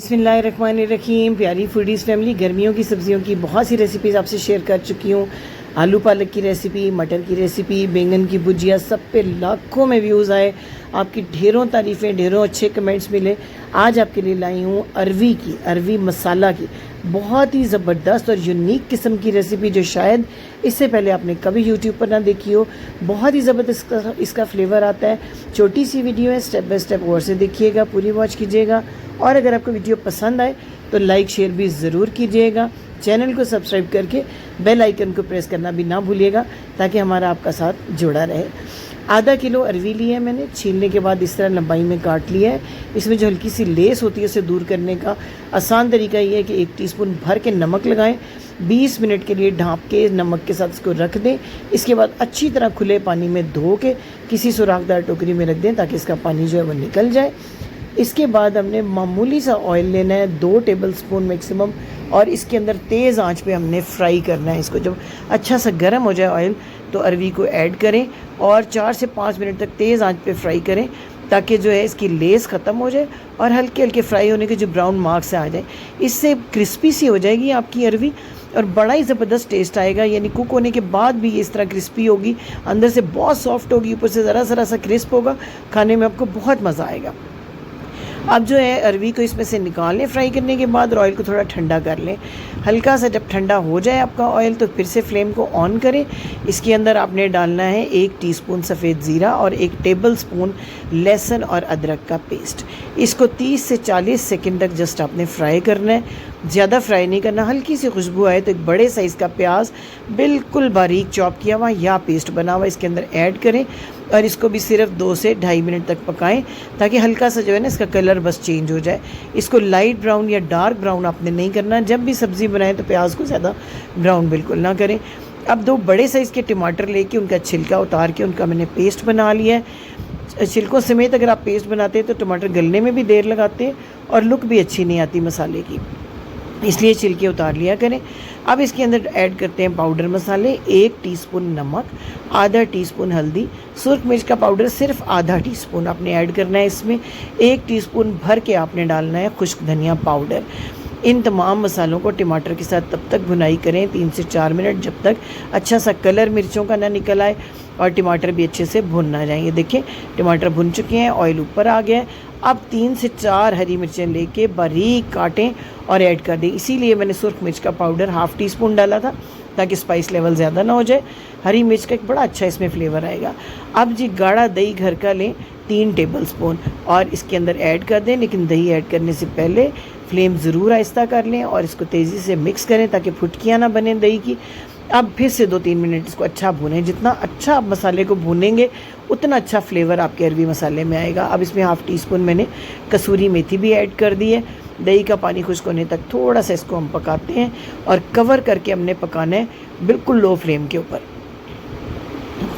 बिस्मिल्लाहिर्रहमानिर्रहीम। प्यारी foodies family, गर्मियों की सब्ज़ियों की बहुत सी रेसिपीज़ आपसे शेयर कर चुकी हूँ। आलू पालक की रेसिपी, मटर की रेसिपी, बैंगन की भुजिया, सब पे लाखों में व्यूज़ आए, आपकी ढेरों तारीफ़ें, ढेरों अच्छे कमेंट्स मिले। आज आपके लिए लाई हूँ अरवी मसाला की बहुत ही ज़बरदस्त और यूनिक किस्म की रेसिपी, जो शायद इससे पहले आपने कभी यूट्यूब पर ना देखी हो। बहुत ही ज़बरदस्त इसका फ्लेवर आता है। छोटी सी वीडियो है, स्टेप बाय स्टेप गौर से देखिएगा, पूरी वॉच कीजिएगा। और अगर आपको वीडियो पसंद आए तो लाइक शेयर भी ज़रूर कीजिएगा। चैनल को सब्सक्राइब करके बेल आइकन को प्रेस करना भी ना भूलिएगा, ताकि हमारा आपका साथ जुड़ा रहे। आधा किलो अरवी ली है मैंने, छीलने के बाद इस तरह लंबाई में काट लिया है। इसमें जो हल्की सी लेस होती है उसे दूर करने का आसान तरीका ये है कि 1 टीस्पून भर के नमक लगाएं, 20 मिनट के लिए ढाँप के नमक के साथ इसको रख दें। इसके बाद अच्छी तरह खुले पानी में धो के किसी सुराखदार टोकरी में रख दें, ताकि इसका पानी जो है वो निकल जाए। इसके बाद हमने मामूली सा ऑयल लेना है, 2 टेबलस्पून मैक्सिमम, और इसके अंदर तेज़ आंच पे हमने फ्राई करना है इसको। जब अच्छा सा गर्म हो जाए ऑयल तो अरवी को ऐड करें और 4 से 5 मिनट तक तेज़ आंच पे फ्राई करें, ताकि जो है इसकी लेस ख़त्म हो जाए और हल्के हल्के फ्राई होने के जो ब्राउन मार्क्स आ जाए। इससे क्रिस्पी सी हो जाएगी आपकी अरवी और बड़ा ही ज़बरदस्त टेस्ट आएगा। यानी कुक होने के बाद भी इस तरह क्रिस्पी होगी, अंदर से बहुत सॉफ्ट होगी, ऊपर से ज़रा सा क्रिस्प होगा। खाने में आपको बहुत मज़ा आएगा। अब जो है अरवी को इसमें से निकाल लें फ्राई करने के बाद, और ऑयल को थोड़ा ठंडा कर लें। हल्का सा जब ठंडा हो जाए आपका ऑयल तो फिर से फ्लेम को ऑन करें। इसके अंदर आपने डालना है 1 टीस्पून सफ़ेद ज़ीरा और 1 टेबलस्पून लहसुन और अदरक का पेस्ट। इसको 30 से 40 सेकंड तक जस्ट आपने फ्राई करना है, ज़्यादा फ्राई नहीं करना। हल्की सी खुशबू आए तो एक बड़े साइज़ का प्याज बिल्कुल बारीक चॉप किया हुआ या पेस्ट बना हुआ इसके अंदर ऐड करें, और इसको भी सिर्फ 2 से ढाई मिनट तक पकाएं, ताकि हल्का सा जो है ना इसका कलर बस चेंज हो जाए। इसको लाइट ब्राउन या डार्क ब्राउन आपने नहीं करना। जब भी सब्ज़ी बनाएं तो प्याज को ज़्यादा ब्राउन बिल्कुल ना करें। अब 2 बड़े साइज़ के टमाटर लेके उनका छिलका उतार के उनका मैंने पेस्ट बना लिया है। छिलकों समेत अगर आप पेस्ट बनाते हैं तो टमाटर गलने में भी देर लगाते हैं और लुक भी अच्छी नहीं आती मसाले की, इसलिए छिलके उतार लिया करें। अब इसके अंदर ऐड करते हैं पाउडर मसाले, 1 टीस्पून नमक, आधा टीस्पून हल्दी, सुर्ख मिर्च का पाउडर सिर्फ आधा टीस्पून आपने ऐड करना है इसमें। 1 टीस्पून भर के आपने डालना है खुश्क धनिया पाउडर। इन तमाम मसालों को टमाटर के साथ तब तक भुनाई करें 3 से 4 मिनट, जब तक अच्छा सा कलर मिर्चों का ना निकल आए और टमाटर भी अच्छे से भुन ना जाए। ये देखिए टमाटर भुन चुके हैं, ऑयल ऊपर आ गया है। अब 3 से 4 हरी मिर्चें लेके बारीक काटें और ऐड कर दें। इसीलिए मैंने सुर्ख मिर्च का पाउडर ½ टीस्पून डाला था, ताकि स्पाइस लेवल ज़्यादा ना हो जाए। हरी मिर्च का एक बड़ा अच्छा इसमें फ्लेवर आएगा। अब जी गाढ़ा दही घर का लें 3 टेबलस्पून और इसके अंदर ऐड कर दें, लेकिन दही ऐड करने से पहले फ्लेम ज़रूर आहिस्ता कर लें और इसको तेज़ी से मिक्स करें, ताकि फुटकियाँ ना बने दही की। अब फिर से 2-3 मिनट इसको अच्छा भूनें। जितना अच्छा आप मसाले को भूनेंगे उतना अच्छा फ्लेवर आपके अरवी मसाले में आएगा। अब इसमें ½ टीस्पून मैंने कसूरी मेथी भी ऐड कर दी है। दही का पानी खुश्क होने तक थोड़ा सा इसको हम पकाते हैं और कवर करके हमने पकाना है बिल्कुल लो फ्लेम के ऊपर।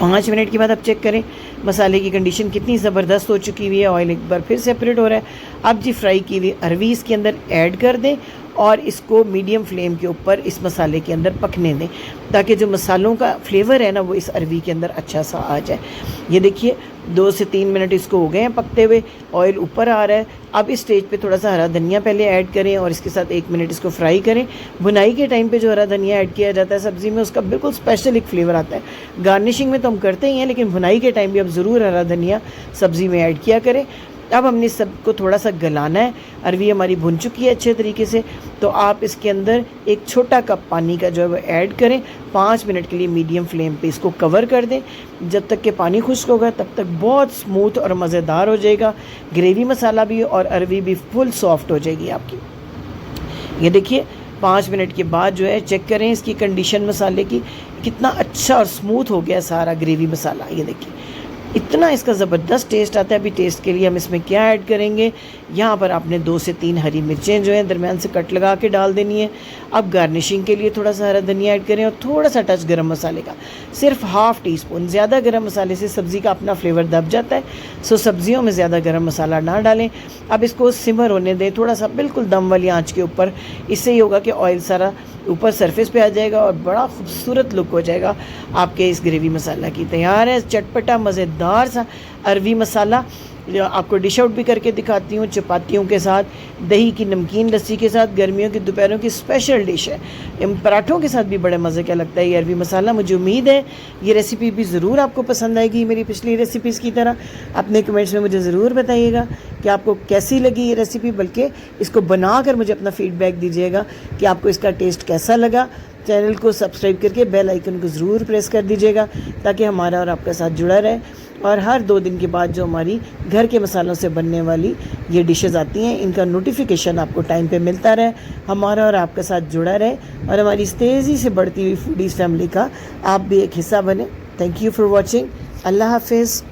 5 मिनट के बाद आप चेक करें मसाले की कंडीशन कितनी ज़बरदस्त हो चुकी हुई है। ऑयल एक बार फिर सेपरेट हो रहा है। अब जी फ्राई की हुई अरवी इसके अंदर ऐड कर दें और इसको मीडियम फ्लेम के ऊपर इस मसाले के अंदर पकने दें, ताकि जो मसालों का फ्लेवर है ना वो इस अरवी के अंदर अच्छा सा आ जाए। ये देखिए 2 से 3 मिनट इसको हो गए हैं पकते हुए, ऑयल ऊपर आ रहा है। अब इस स्टेज पे थोड़ा सा हरा धनिया पहले ऐड करें और इसके साथ 1 मिनट इसको फ्राई करें। भुनाई के टाइम पे जो हरा धनिया ऐड किया जाता है सब्ज़ी में, उसका बिल्कुल स्पेशल एक फ्लेवर आता है। गार्निशिंग में तो हम करते ही हैं, लेकिन भुनाई के टाइम भी अब ज़रूर हरा धनिया सब्ज़ी में ऐड किया करें। अब हमने सबको थोड़ा सा गलाना है। अरवी हमारी भुन चुकी है अच्छे तरीके से, तो आप इसके अंदर 1 छोटा कप पानी का जो है वो ऐड करें। 5 मिनट के लिए मीडियम फ्लेम पे इसको कवर कर दें। जब तक कि पानी खुश्क होगा तब तक बहुत स्मूथ और मज़ेदार हो जाएगा ग्रेवी मसाला भी, और अरवी भी फुल सॉफ्ट हो जाएगी आपकी। ये देखिए 5 मिनट के बाद जो है चेक करें इसकी कंडीशन मसाले की, कितना अच्छा और स्मूथ हो गया सारा ग्रेवी मसाला। ये देखिए इतना इसका ज़बरदस्त टेस्ट आता है। अभी टेस्ट के लिए हम इसमें क्या ऐड करेंगे, यहाँ पर आपने 2 से 3 हरी मिर्चें जो हैं दरमियान से कट लगा के डाल देनी है। अब गार्निशिंग के लिए थोड़ा सा हरा धनिया ऐड करें और थोड़ा सा टच गरम मसाले का, सिर्फ ½ टीस्पून। ज़्यादा गरम मसाले से सब्ज़ी का अपना फ्लेवर दब जाता है, सो सब्ज़ियों में ज़्यादा गरम मसाला ना डालें। अब इसको सिमर होने दें थोड़ा सा, बिल्कुल दम वाली आँच के ऊपर। इससे ये होगा कि ऑयल सारा ऊपर सरफेस पे आ जाएगा और बड़ा खूबसूरत लुक हो जाएगा आपके इस ग्रेवी मसाला की। तैयार है चटपटा मज़ेदार सा अरवी मसाला। आपको डिश आउट भी करके दिखाती हूँ चपातियों के साथ, दही की नमकीन लस्सी के साथ। गर्मियों की दोपहरों की स्पेशल डिश है। इन पराठों के साथ भी बड़े मज़े का लगता है ये अरबी मसाला। मुझे उम्मीद है ये रेसिपी भी ज़रूर आपको पसंद आएगी मेरी पिछली रेसिपीज़ की तरह। अपने कमेंट्स में मुझे ज़रूर बताइएगा कि आपको कैसी लगी ये रेसिपी, बल्कि इसको बना कर मुझे अपना फ़ीडबैक दीजिएगा कि आपको इसका टेस्ट कैसा लगा। चैनल को सब्सक्राइब करके बेल आइकन को ज़रूर प्रेस कर दीजिएगा ताकि हमारा और आपका साथ जुड़ा रहे। और हर 2 दिन के बाद जो हमारी घर के मसालों से बनने वाली ये डिशेज़ आती हैं, इनका नोटिफिकेशन आपको टाइम पे मिलता रहे, हमारा और आपका साथ जुड़ा रहे और हमारी इस तेज़ी से बढ़ती हुई फूडीज़ फैमिली का आप भी एक हिस्सा बने। Thank you for watching. अल्लाह हाफिज़।